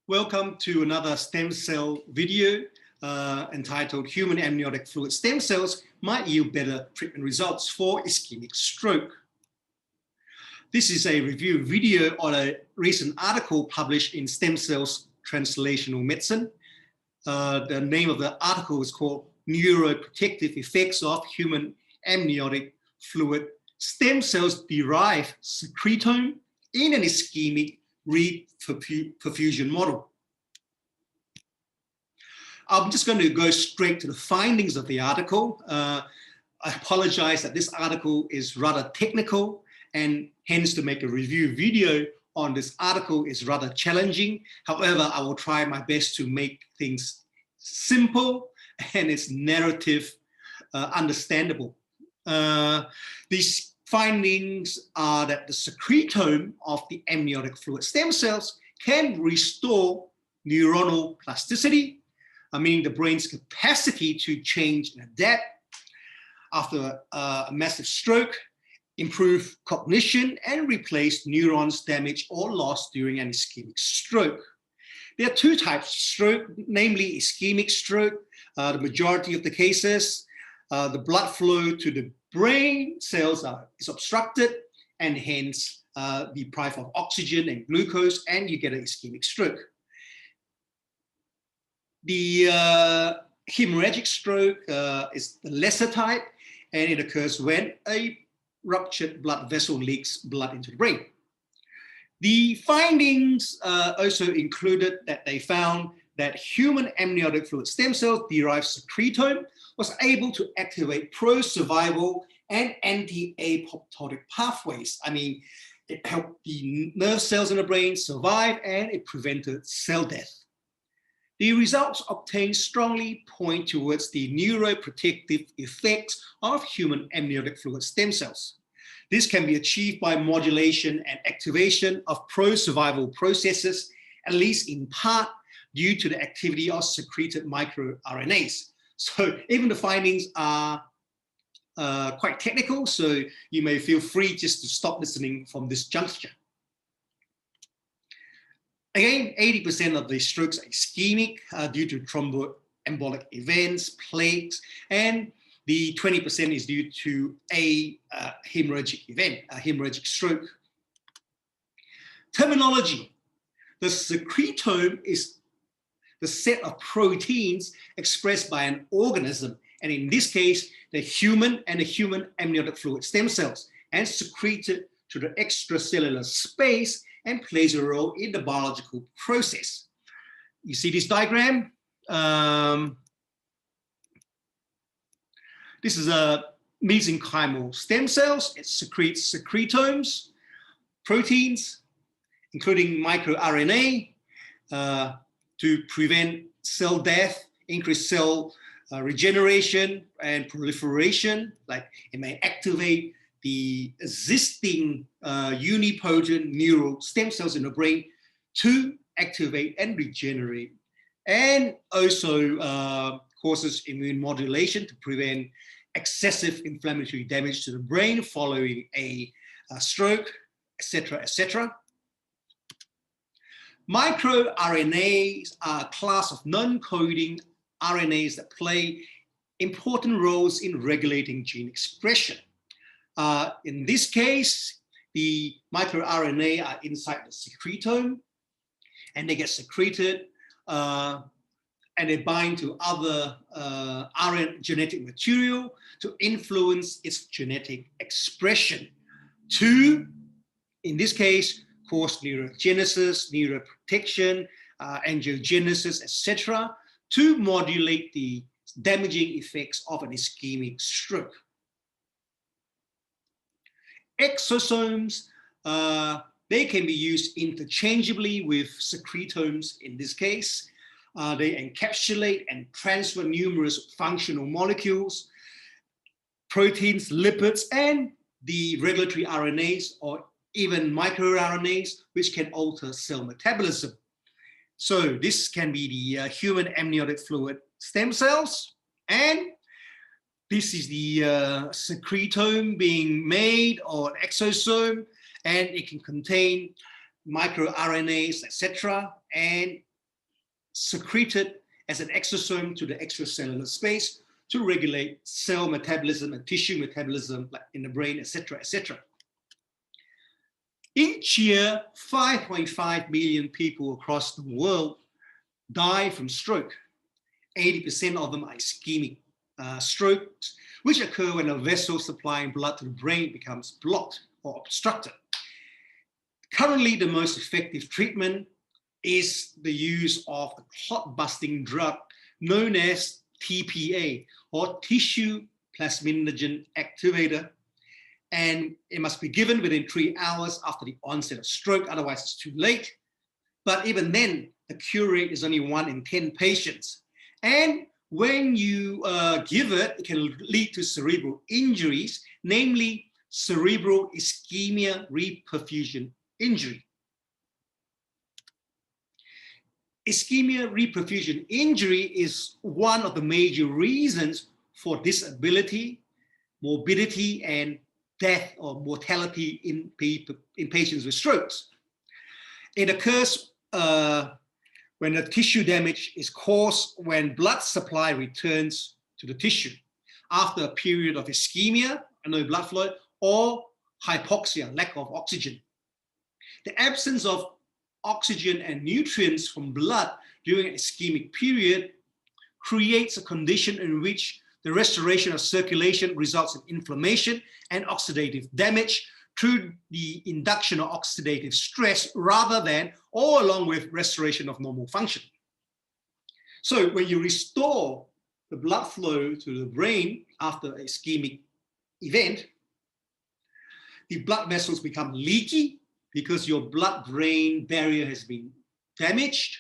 Welcome to another stem cell video entitled Human Amniotic Fluid Stem Cells Might Yield Better Treatment Results for Ischemic Stroke. This is a review video on a recent article published in Stem Cells Translational Medicine. The name of the article is called Neuroprotective Effects of Human Amniotic Fluid Stem Cells Derived Secretome in an Ischemic Reperfusion Model. I'm just going to go straight to the findings of the article. I apologize that this article is rather technical, and hence to make a review video on this article is rather challenging. However, I will try my best to make things simple and its narrative understandable. These findings are that the secretome of the amniotic fluid stem cells can restore neuronal plasticity, meaning the brain's capacity to change and adapt after a massive stroke, improve cognition, and replace neurons damaged or lost during an ischemic stroke. There are two types of stroke, namely ischemic stroke. The majority of the cases, the blood flow to the brain cells is obstructed and hence deprived of oxygen and glucose, and you get an ischemic stroke. The hemorrhagic stroke is the lesser type, and it occurs when a ruptured blood vessel leaks blood into the brain. The findings also included that they found that human amniotic fluid stem cells derived secretome was able to activate pro-survival and anti-apoptotic pathways. I mean, it helped the nerve cells in the brain survive, and it prevented cell death. The results obtained strongly point towards the neuroprotective effects of human amniotic fluid stem cells. This can be achieved by modulation and activation of pro-survival processes, at least in part due to the activity of secreted microRNAs. So even the findings are quite technical, so you may feel free just to stop listening from this juncture. Again, 80% of the strokes are ischemic due to thromboembolic events, plaques, and the 20% is due to a hemorrhagic event, a hemorrhagic stroke. Terminology. The secretome is the set of proteins expressed by an organism, and in this case, the human amniotic fluid stem cells, and secreted to the extracellular space and plays a role in the biological process. You see this diagram? This is a mesenchymal stem cells. It secretes secretomes, proteins, including microRNA, to prevent cell death, increase cell regeneration and proliferation. Like it may activate the existing unipotent neural stem cells in the brain to activate and regenerate, and also causes immune modulation to prevent excessive inflammatory damage to the brain following a stroke, etc., etc. MicroRNAs are a class of non-coding RNAs that play important roles in regulating gene expression. In this case, the microRNA are inside the secretome, and they get secreted, and they bind to other RNA genetic material to influence its genetic expression to, in this case, cause neurogenesis, neuroprotection, angiogenesis, etc., to modulate the damaging effects of an ischemic stroke. Exosomes, they can be used interchangeably with secretomes in this case. They encapsulate and transfer numerous functional molecules, proteins, lipids, and the regulatory RNAs or even microRNAs, which can alter cell metabolism. So this can be the human amniotic fluid stem cells, and this is the secretome being made, or an exosome, and it can contain microRNAs, etc., and secreted as an exosome to the extracellular space to regulate cell metabolism and tissue metabolism, like in the brain, etc., etc. Each year, 5.5 million people across the world die from stroke. 80% of them are ischemic strokes, which occur when a vessel supplying blood to the brain becomes blocked or obstructed. Currently, the most effective treatment is the use of a clot-busting drug known as TPA, or tissue plasminogen activator, and it must be given within 3 hours after the onset of stroke, otherwise it's too late. But even then, the cure rate is only 1 in 10 patients. And when you give it, it can lead to cerebral injuries, namely cerebral ischemia reperfusion injury. Ischemia reperfusion injury is one of the major reasons for disability, morbidity, and death or mortality in patients with strokes. It occurs when the tissue damage is caused when blood supply returns to the tissue after a period of ischemia, no blood flow, or hypoxia, lack of oxygen. The absence of oxygen and nutrients from blood during an ischemic period creates a condition in which the restoration of circulation results in inflammation and oxidative damage through the induction of oxidative stress rather than or along with restoration of normal function. So when you restore the blood flow to the brain after an ischemic event, the blood vessels become leaky because your blood-brain barrier has been damaged,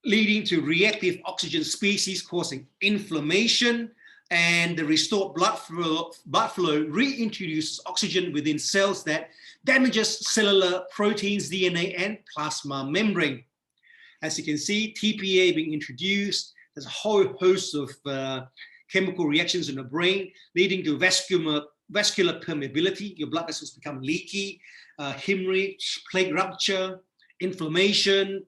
leading to reactive oxygen species causing inflammation, and the restored blood flow reintroduces oxygen within cells that damages cellular proteins, DNA, and plasma membrane. As you can see, TPA being introduced, there's a whole host of chemical reactions in the brain, leading to vascular permeability. Your blood vessels become leaky, hemorrhage, plaque rupture, inflammation,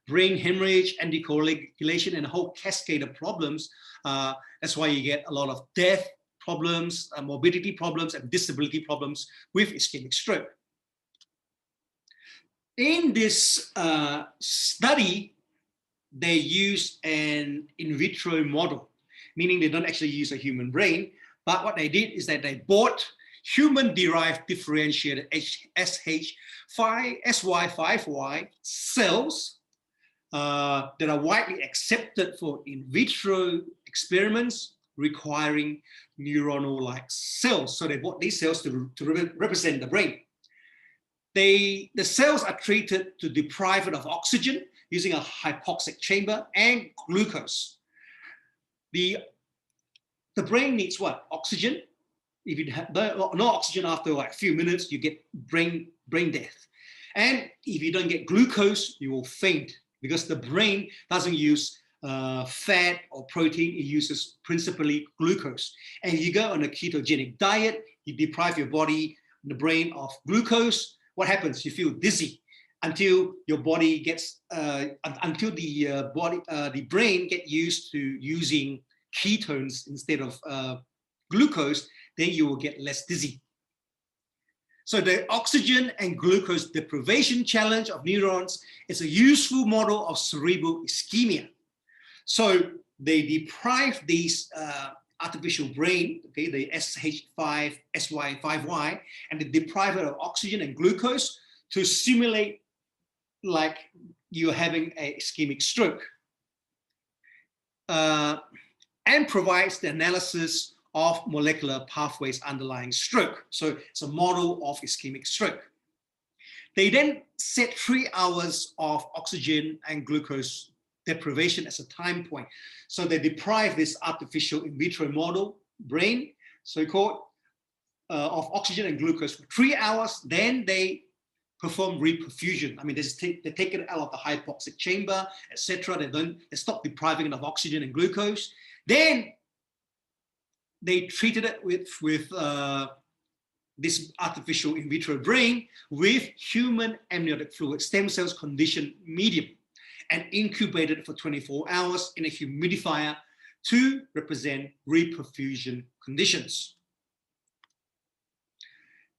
brain hemorrhage, anticoagulation, and a whole cascade of problems. That's why you get a lot of death problems, morbidity problems, and disability problems with ischemic stroke. In this study, they used an in vitro model, meaning they don't actually use a human brain, but what they did is that they bought human-derived differentiated SY5Y cells that are widely accepted for in vitro experiments requiring neuronal-like cells. So they bought these cells to represent the brain. The cells are treated to deprive it of oxygen using a hypoxic chamber and glucose. The brain needs what? Oxygen. If you have no oxygen after like a few minutes, you get brain death. And if you don't get glucose, you will faint because the brain doesn't use fat or protein, it uses principally glucose. And if you go on a ketogenic diet, you deprive your body, the brain of glucose, what happens? You feel dizzy until your body gets, until the brain get used to using ketones instead of glucose, then you will get less dizzy. So the oxygen and glucose deprivation challenge of neurons is a useful model of cerebral ischemia. So they deprive these artificial brain, okay, the SH5, SY5Y, and they deprive it of oxygen and glucose to simulate like you're having an ischemic stroke. And provides the analysis of molecular pathways underlying stroke. So it's a model of ischemic stroke. They then set 3 hours of oxygen and glucose deprivation as a time point. So they deprive this artificial in vitro model brain, so-called, of oxygen and glucose for 3 hours. Then they perform reperfusion. I mean, they take it out of the hypoxic chamber, etc. They stop depriving it of oxygen and glucose. Then they treated it with this artificial in vitro brain with human amniotic fluid stem cells conditioned medium. and incubated for 24 hours in a humidifier to represent reperfusion conditions.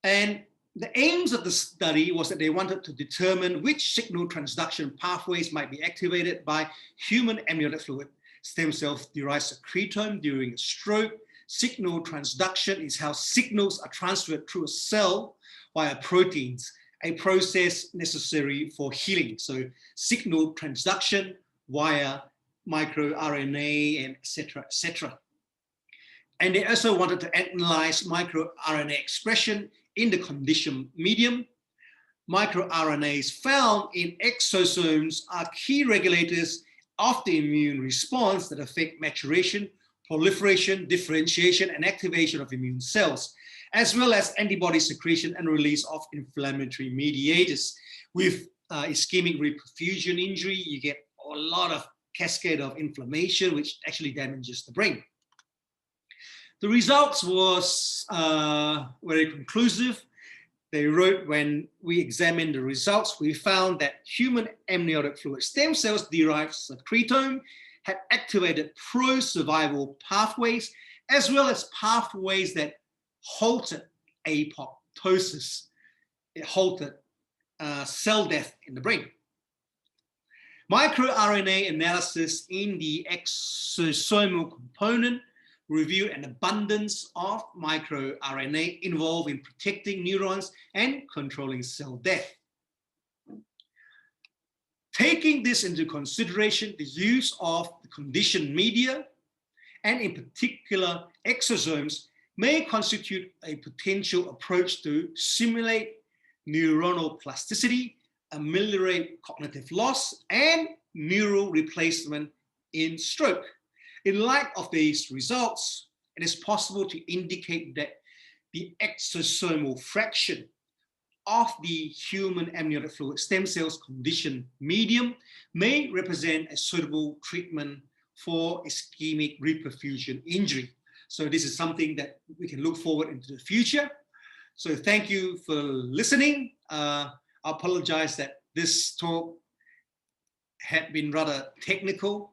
And the aims of the study was that they wanted to determine which signal transduction pathways might be activated by human amniotic fluid stem cell-derived secretome during a stroke. Signal transduction is how signals are transferred through a cell via proteins, a process necessary for healing. So signal transduction via microRNA and et cetera, And they also wanted to analyze microRNA expression in the conditioned medium. MicroRNAs found in exosomes are key regulators of the immune response that affect maturation, proliferation, differentiation, and activation of immune cells, as well as antibody secretion and release of inflammatory mediators. With ischemic reperfusion injury, you get a lot of cascade of inflammation, which actually damages the brain. The results was very conclusive. They wrote, when we examined the results, we found that human amniotic fluid stem cells derived secretome had activated pro-survival pathways, as well as pathways that halted apoptosis. It halted cell death in the brain. MicroRNA analysis in the exosomal component revealed an abundance of microRNA involved in protecting neurons and controlling cell death. Taking this into consideration, the use of the conditioned media, and in particular exosomes, may constitute a potential approach to simulate neuronal plasticity, ameliorate cognitive loss, and neural replacement in stroke. In light of these results, it is possible to indicate that the exosomal fraction of the human amniotic fluid stem cells conditioned medium may represent a suitable treatment for ischemic reperfusion injury. So this is something that we can look forward into the future. So thank you for listening. I apologize that this talk had been rather technical.